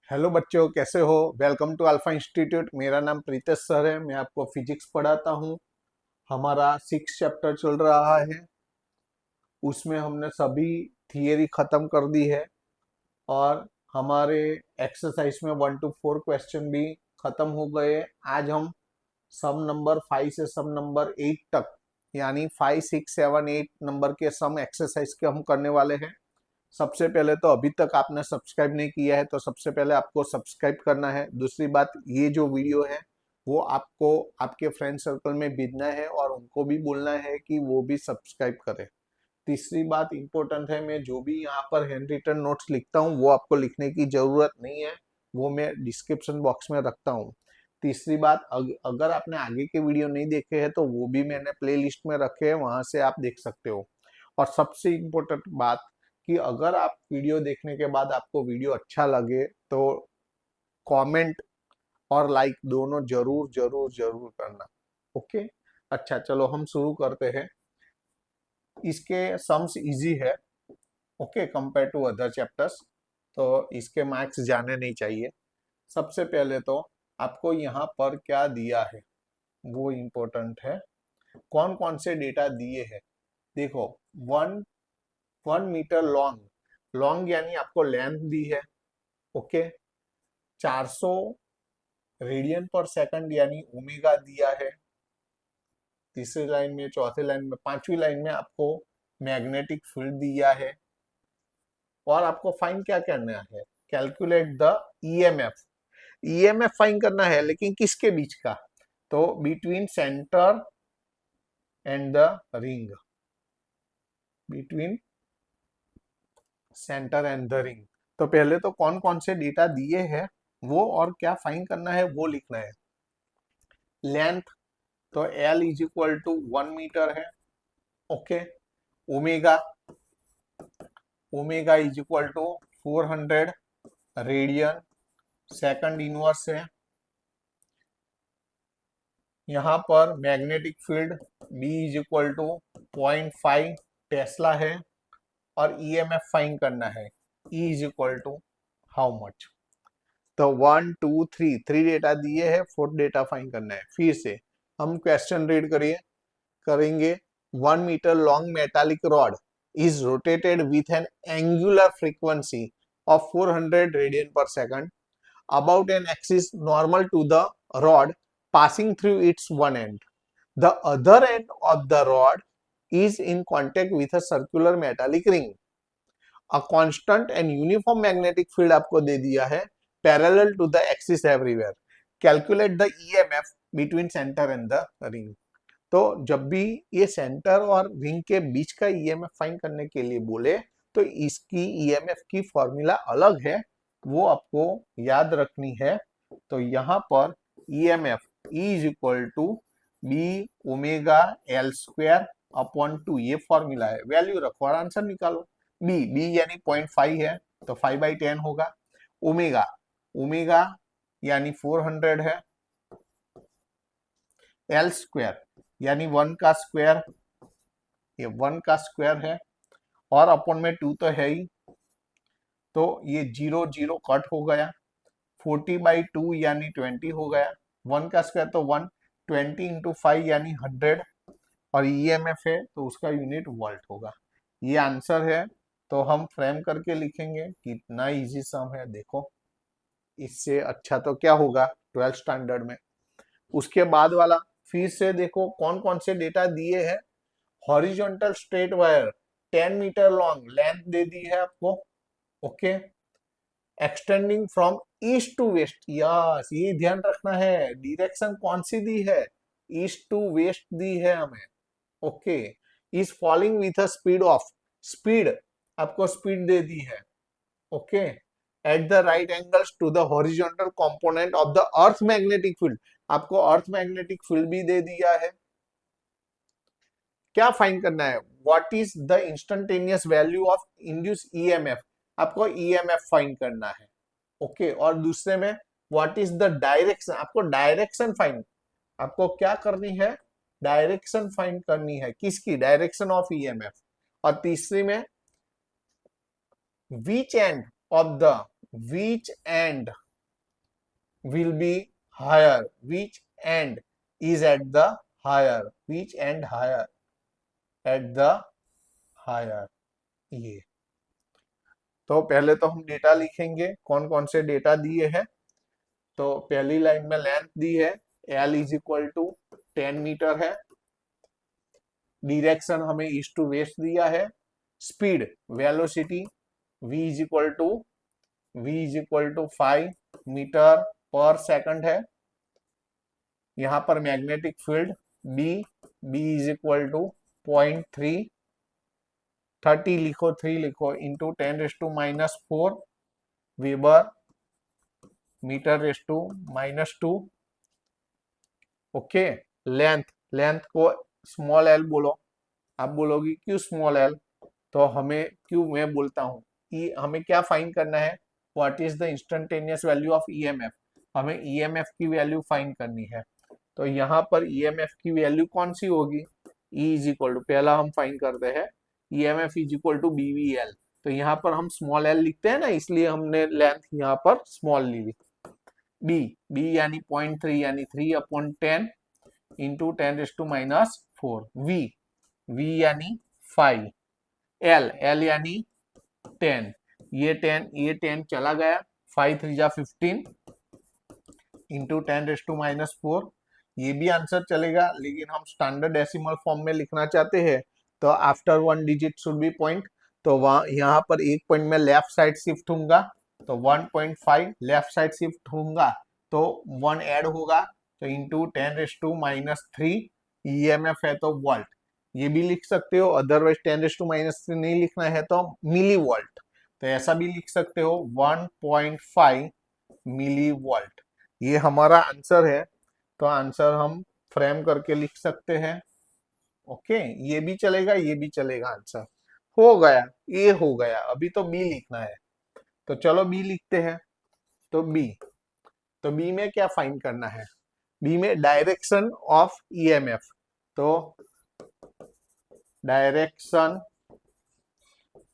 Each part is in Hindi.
हेलो बच्चों, कैसे हो। Welcome to alpha institute. मेरा नाम प्रीतेश सर है। मैं आपको फिजिक्स पढ़ाता हूँ। हमारा 6 चैप्टर चल रहा है। उसमें हमने सभी थियरी खत्म कर दी है और हमारे एक्सरसाइज में 1 to 4 क्वेश्चन भी खत्म हो गए। आज हम सम नंबर 5 से सम नंबर 8 तक, यानी 5, 6, 7, 8 नंबर के सम एक्सरसाइज के हम करने वाले हैं। सबसे पहले तो अभी तक आपने सब्सक्राइब नहीं किया है तो सबसे पहले आपको सब्सक्राइब करना है। दूसरी बात, ये जो वीडियो है वो आपको आपके फ्रेंड सर्कल में भेजना है और उनको भी बोलना है कि वो भी सब्सक्राइब करें। तीसरी बात इंपॉर्टेंट है, मैं जो भी यहाँ पर हैंड रिटन नोट्स लिखता हूँ वो आपको लिखने की जरूरत नहीं है, वो मैं डिस्क्रिप्शन बॉक्स में रखता हूँ। तीसरी बात, अगर आपने आगे के वीडियो नहीं देखे हैं तो वो भी मैंने प्ले लिस्ट में रखे हैं, वहां से आप देख सकते हो। और सबसे इम्पोर्टेंट बात कि अगर आप वीडियो देखने के बाद आपको वीडियो अच्छा लगे तो कमेंट और लाइक दोनों जरूर जरूर जरूर करना। ओके, अच्छा चलो हम शुरू करते हैं। इसके सम्स इजी है, okay, compare to other chapters, तो इसके मार्क्स जाने नहीं चाहिए। सबसे पहले तो आपको यहाँ पर क्या दिया है वो इम्पोर्टेंट है। कौन कौन से डेटा दिए हैं देखो। वन 1 मीटर लॉन्ग, लॉन्ग यानी आपको लेंथ दी है, ओके। 400 रेडियन पर सेकंड यानी ओमेगा दिया है। तीसरी लाइन में, चौथी लाइन में, पांचवी लाइन में आपको मैग्नेटिक फील्ड दिया है। और आपको फाइन क्या करना है, calculate the EMF. EMF find करना है, लेकिन किसके बीच का, तो between centre and the ring, between centre and the ring. तो पहले तो कौन कौन से डेटा दिए हैं वो और क्या फाइन करना है वो लिखना है। लेंथ, तो L is equal to 1 metre है, okay. Omega, omega is equal to 400 radian second inverse है। यहाँ पर magnetic field B is equal to 0.5 tesla है। और ईएमएफ फाइन करना है, E is equal to how much. तो 1, 2, 3 डेटा दिए हैं, 4th डेटा फाइन करना है। फिर से हम क्वेश्चन रीड करेंगे। 1 metre long metallic rod is rotated with an angular frequency of 400 radian per second about an axis normal to the rod passing through its one end. The other end of the rod is in contact with a circular metallic ring. A constant and uniform magnetic field आपको दे दिया है parallel to the axis everywhere. Calculate the EMF between center and the ring. तो जब भी ये सेंटर और रिंग के बीच का ईएमएफ फाइंड करने के लिए बोले तो इसकी ईएमएफ की फॉर्मूला अलग है, वो आपको याद रखनी है। तो यहाँ पर EMF E is equal to B omega L square upon 2, ये फॉर्मूला है। वैल्यू रखो और आंसर निकालो। बी यानी 0.5 है तो 5/10 होगा। ओमेगा, ओमेगा यानी 400 है। एल स्क्वायर यानी 1 का स्क्वायर, ये 1 का स्क्वायर है, और अपॉन में 2 तो है ही, तो ये 0 0 कट हो गया। 40/2 यानी 20 हो गया। 1 का स्क्वायर तो 1, 20 इंटू 5 यानी 100, और ईएमएफ है तो उसका यूनिट वोल्ट होगा। ये आंसर है। तो हम फ्रेम करके लिखेंगे। कितना इजी सम है देखो, इससे अच्छा तो क्या होगा 12th स्टैंडर्ड में। उसके बाद वाला फिर से देखो कौन कौन से डेटा दिए हैं। Horizontal straight wire 10 metre long length दे दी है आपको, okay. Extending from east to west, yes ये ध्यान रखना है, डायरेक्शन कौन सी दी है, ईस्ट टू वेस्ट दी है हमें, okay. Is falling with a speed of, speed आपको स्पीड दे दी है, okay. At the right angles to the horizontal component of the earth magnetic field, आपको अर्थ मैग्नेटिक फील्ड भी दे दिया है। क्या फाइंड करना है, what is the instantaneous value of induce EMF, आपको ईएमएफ फाइंड करना है, ओके। और दूसरे में व्हाट इज द डायरेक्शन, आपको डायरेक्शन फाइंड, आपको क्या करनी है, डायरेक्शन फाइंड करनी है, किसकी, डायरेक्शन ऑफ ईएमएफ। और तीसरी में which end of the which end will be higher, which end is at the higher, which end higher at the higher। ये तो पहले तो हम डेटा लिखेंगे, कौन कौन से डेटा दिए हैं। तो पहली लाइन में लेंथ दी है, L is equal to 10 metre है। डिरेक्शन हमें ईस्ट टू वेस्ट दिया है। Speed velocity v is equal to 5 metre पर सेकंड है। यहाँ पर magnetic field b is equal to 0.3, 30 लिखो, 3 लिखो, into 10⁻⁻⁴ weber metre raise to -2। Okay, length को स्मॉल एल बोलो। आप बोलोगे क्यों स्मॉल एल, तो हमें क्यों मैं बोलता हूँ, हमें क्या फाइंड करना है, what is the instantaneous value of EMF. हमें ईएमएफ की वैल्यू फाइंड करनी है। तो यहाँ पर ईएमएफ की वैल्यू कौन सी होगी, ई इज इक्वल टू, पहला हम फाइंड करते हैं EMF is equal to BVL. तो यहाँ पर हम स्मॉल एल लिखते हैं ना, इसलिए हमने लेंथ यहाँ पर स्मॉल ली। बी यानी 0.3 यानी 3/10 इंटू 10⁻⁴। वी यानी 5, एल यानी 10, ये 10 चला गया, 5 3 जा 15 इंटू 10⁻⁴। ये भी आंसर चलेगा, लेकिन हम स्टैंडर्ड डेसिमल फॉर्म में लिखना चाहते हैं, तो after 1 digit should be point. तो वहां यहाँ पर एक पॉइंट में लेफ्ट साइड शिफ्ट होऊंगा, तो 1.5 लेफ्ट साइड शिफ्ट होऊंगा, तो 1 ऐड होगा, तो इंटू 10⁻³ ईएमएफ है तो वोल्ट, ये भी लिख सकते हो। अदरवाइज 10⁻³ नहीं लिखना है तो मिली वोल्ट, तो ऐसा भी लिख सकते हो 1.5 मिली वोल्ट। ये हमारा आंसर है, तो आंसर हम फ्रेम करके लिख सकते हैं। ओके, ये भी चलेगा, ये भी चलेगा। आंसर हो गया, ये हो गया। अभी तो बी लिखना है, तो चलो बी लिखते हैं। तो बी में क्या फाइंड करना है, बी में डायरेक्शन ऑफ ईएमएफ। तो direction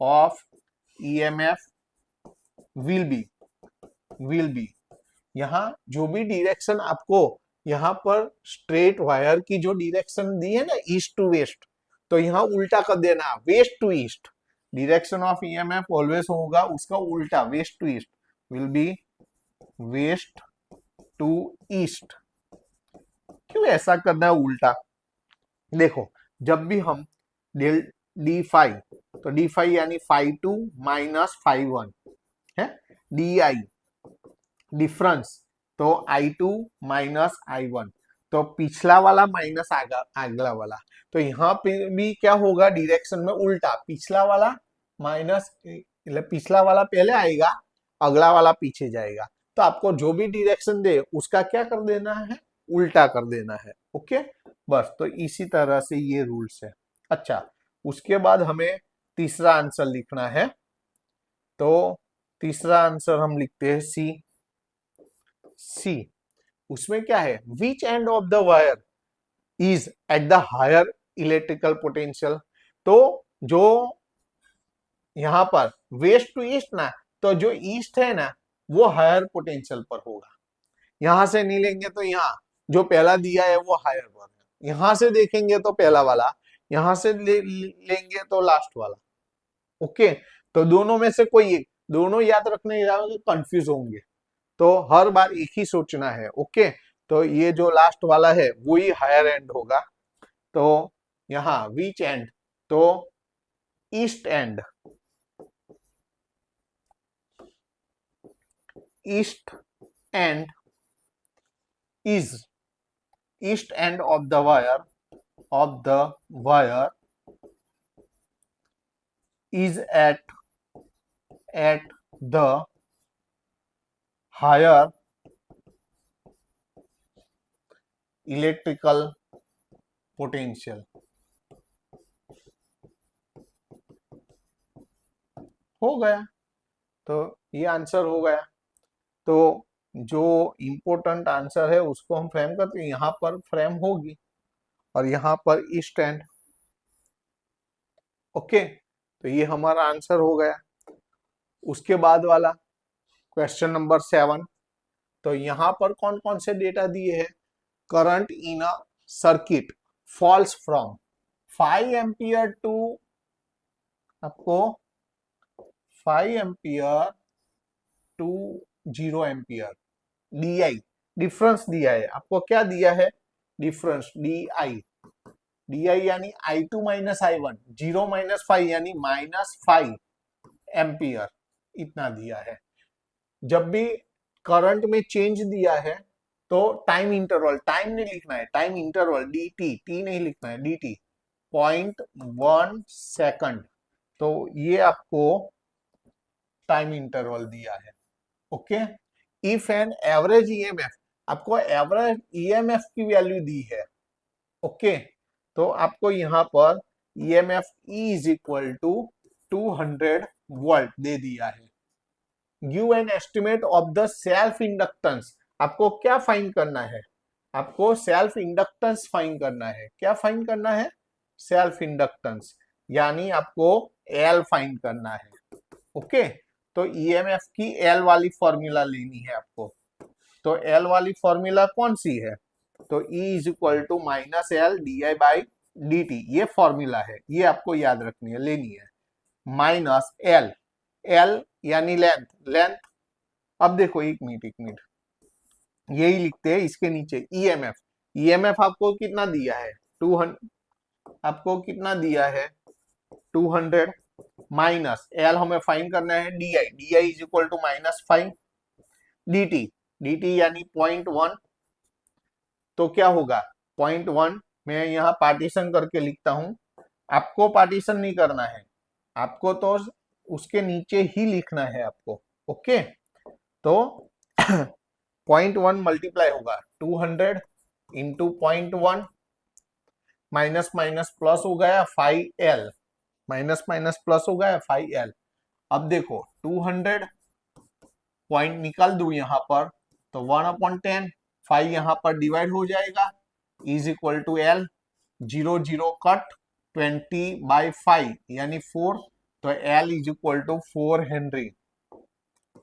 of EMF will be, यहाँ जो भी डायरेक्शन आपको यहाँ पर स्ट्रेट वायर की जो डायरेक्शन दी है ना, ईस्ट टू वेस्ट, तो यहाँ उल्टा कर देना, west to east. Direction of EMF always होगा उसका उल्टा, west to east, will be west to east. क्यों ऐसा करना है उल्टा, देखो जब भी हम d5, तो d5 यानी 5 माइनस 5 है, di डिफरेंस, तो I2 माइनस I1, तो पिछला वाला माइनस अगला वाला। तो यहाँ पे भी क्या होगा, डायरेक्शन में उल्टा, पिछला वाला माइनस, पिछला वाला पहले आएगा, अगला वाला पीछे जाएगा। तो आपको जो भी डायरेक्शन दे उसका क्या कर देना है, उल्टा कर देना है। ओके, बस तो इसी तरह से ये रूल्स है। अच्छा, उसके बाद हमें तीसरा आंसर लिखना है, तो तीसरा आंसर हम लिखते हैं सी। उसमें क्या है, which end of the wire is at the higher electrical potential. तो जो यहां पर वेस्ट टू ईस्ट ना, तो जो ईस्ट है ना वो हायर पोटेंशियल पर होगा। यहां से नहीं लेंगे तो यहाँ जो पहला दिया है वो हायर पर है, यहां से देखेंगे तो पहला वाला, यहां से लेंगे तो लास्ट वाला। ओके, तो दोनों में से कोई एक, दोनों याद रखने जाओगे कंफ्यूज होंगे, तो हर बार एक ही सोचना है। ओके, तो ये जो लास्ट वाला है वो ही हायर एंड होगा। तो यहाँ विच एंड, तो east end, east end is, east end of the wire is at the higher electrical potential. हो गया, तो ये आंसर हो गया। तो जो इम्पोर्टेंट आंसर है उसको हम फ्रेम करते हैं, यहाँ पर फ्रेम होगी और यहाँ पर ईस्ट एंड। ओके, तो ये हमारा आंसर हो गया। उसके बाद वाला क्वेश्चन नंबर 7। तो यहां पर कौन कौन से डेटा दिए हैं? Current in a circuit falls from 5 ampere to आपको 5 ampere to 0 ampere D I difference दिया है आपको। क्या दिया है? डिफरेंस डी आई यानी I2 - I1 0 - 5 यानी -5 एम्पियर इतना दिया है। जब भी करंट में चेंज दिया है तो टाइम इंटरवल, टाइम नहीं लिखना है, टाइम इंटरवल dt, टी नहीं लिखना है, dt 0.1 सेकंड। तो ये आपको टाइम इंटरवल दिया है। Okay. If an average EMF, आपको एवरेज ईएमएफ की वैल्यू दी है। ओके। तो आपको यहां पर EMF E is equal to 200 volt दे दिया है। Give an estimate of the self inductance, आपको क्या फाइंड करना है? आपको सेल्फ इंडक्टेंस फाइंड करना है। क्या फाइंड करना है? सेल्फ इंडक्टेंस, यानी आपको एल फाइंड करना है। ओके। तो ईएमएफ की एल वाली फॉर्मूला लेनी है आपको। तो एल वाली फॉर्मूला कौन सी है? तो E is equal to -L di/dt, ये फॉर्मूला है, ये आपको याद रखनी है, लेनी है। माइनस L, L यानी लेंथ, लेंथ। अब देखो एक मिनट, यही लिखते हैं इसके नीचे ईएमएफ। ईएमएफ आपको कितना दिया है? 200, आपको कितना दिया है? 200 माइनस एल हमें फाइंड करना है D I is equal to -5 dt यानी 0.1। तो क्या होगा? 0.1 मैं यहाँ पार्टीशन करके लिखता हूं। आपको पार्टीशन नहीं करना है, आपको तो उसके नीचे ही लिखना है आपको। ओके। तो 0.1 मल्टीप्लाई होगा 200 इंटू 0.1, माइनस माइनस प्लस हो गया 5L, माइनस माइनस प्लस हो गया 5L। अब देखो 200 पॉइंट निकाल दू यहाँ पर, तो 1/10, 5 यहाँ पर डिवाइड हो जाएगा, is equal to L, 0 0 cut, 20/5 यानी 4, तो L is equal to 4 henry,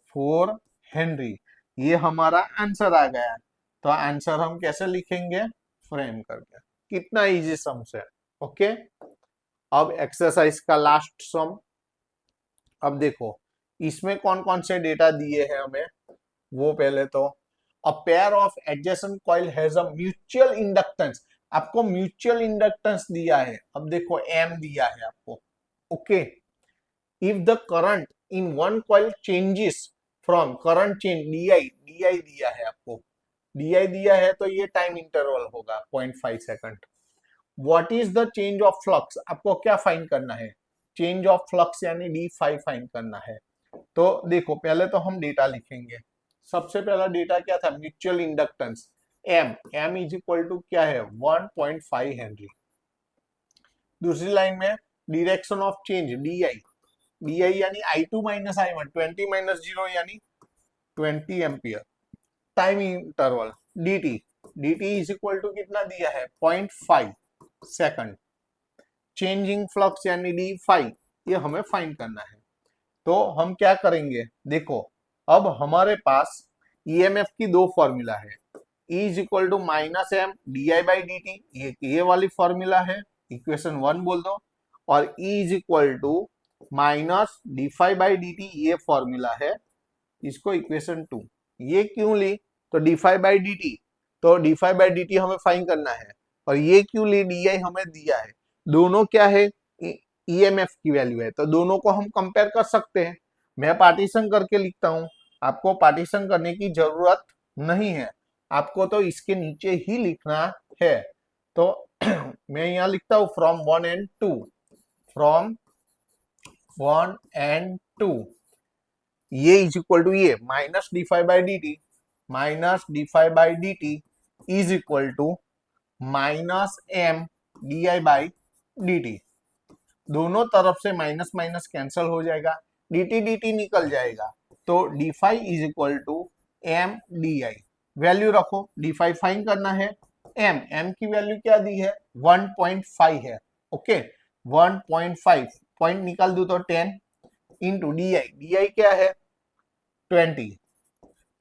4 henry. ये हमारा आंसर आ गया। तो आंसर हम कैसे लिखेंगे? फ्रेम करके। कितना इजी सम है। ओके। अब एक्सरसाइज का लास्ट सम। अब देखो इसमें कौन कौन से डेटा दिए हैं हमें, वो पहले तो a pair of adjacent coil has a mutual inductance, आपको म्यूचुअल इंडक्टेंस दिया है। अब देखो M दिया है आपको। Okay. If the current in one coil changes from current change D आई दिया है आपको, डी दिया है, तो ये टाइम इंटरवल होगा 0.5 second. What is the change of flux, आपको क्या फाइंड करना है? चेंज ऑफ फ्लक्स यानी d5 फाइंड करना है। तो देखो पहले तो हम डेटा लिखेंगे। सबसे पहला डेटा क्या था? Mutual inductance M is equal to क्या है? 1.5 हेनरी। दूसरी लाइन में direction of change D I यानी I2 - I1, 20 - 0 यानी 20 ampere. Time interval dt is equal to कितना दिया है? 0.5 सेकंड। चेंजिंग फ्लक्स यानी d5, ये हमें फाइंड करना है। तो हम क्या करेंगे? देखो अब हमारे पास ईएमएफ की दो फॉर्मूला है, E is equal to -M di/dt, ये वाली फॉर्मूला है, इक्वेशन 1 बोल दो, और E is equal to -d5/dt, ये फॉर्मूला है, इसको इक्वेशन 2। ये क्यों ली? तो d5/dt, तो d5/dt हमें फाइंड करना है, और ये क्यों ली? di हमें दिया है। दोनों क्या है? ईएमएफ की वैल्यू है, तो दोनों को हम कंपेयर कर सकते हैं। मैं पार्टीशन करके लिखता हूं, आपको पार्टीशन करने की जरूरत नहीं है, आपको तो इसके नीचे ही लिखना है। तो मैं यहाँ लिखता हूं फ्रॉम 1 and 2, फ्रॉम 1 and 2, ये इज इक्वल टू ये -d5/dt, -d5/dt is equal to -M di/dt। दोनों तरफ से माइनस माइनस कैंसल हो जाएगा, dt dt निकल जाएगा, तो d5 is equal to M di। Value रखो, d5 फाइंड करना है। M की वैल्यू क्या दी है? 1.5 है। ओके। 1.5 पॉइंट निकाल दू तो 10 इंटू डी आई क्या है? 20,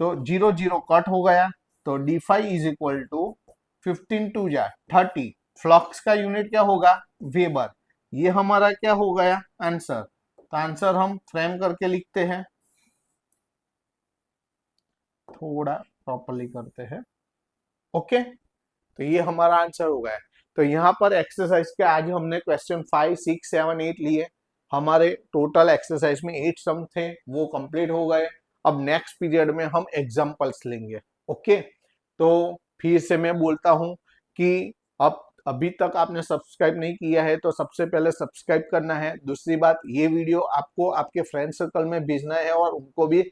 तो 0 0 कट हो गया, तो d5 is equal to 15 to जा 30। फ्लक्स का यूनिट क्या होगा? वेबर। ये हमारा क्या हो गया? आंसर। तो आंसर हम फ्रेम करके लिखते हैं, थोड़ा प्रॉपर्ली करते हैं। ओके, तो ये हमारा आंसर हो गया। तो यहाँ पर एक्सरसाइज के आज हमने क्वेश्चन 5 6 7 8 लिए। हमारे टोटल एक्सरसाइज में 8 सम थे, वो कंप्लीट हो गए। अब नेक्स्ट पीरियड में हम एग्जांपल्स लेंगे। ओके, तो फिर से मैं बोलता हूँ कि अब अभी तक आपने सब्सक्राइब नहीं किया है तो सबसे पहले सब्सक्राइब करना है। दूसरी बात, ये वीडियो आपको आपके फ्रेंड सर्कल में भेजना है और उनको भी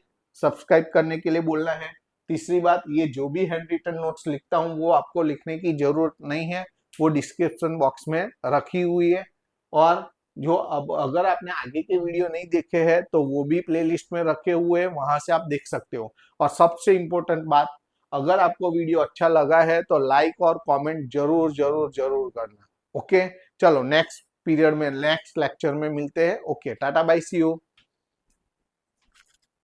सब्सक्राइब करने के लिए बोलना है। तीसरी बात, ये जो भी हैंड रिटन नोट्स लिखता हूँ वो आपको लिखने की जरूरत नहीं है, वो डिस्क्रिप्शन बॉक्स में रखी हुई है। और जो अब अगर आपने आगे के वीडियो नहीं देखे हैं तो वो भी प्लेलिस्ट में रखे हुए हैं, वहां से आप देख सकते हो। और सबसे इम्पोर्टेंट बात, अगर आपको वीडियो अच्छा लगा है तो लाइक और कमेंट जरूर जरूर जरूर करना। ओके, चलो नेक्स्ट पीरियड में नेक्स्ट लेक्चर में मिलते हैं। Okay, tata bye, see you.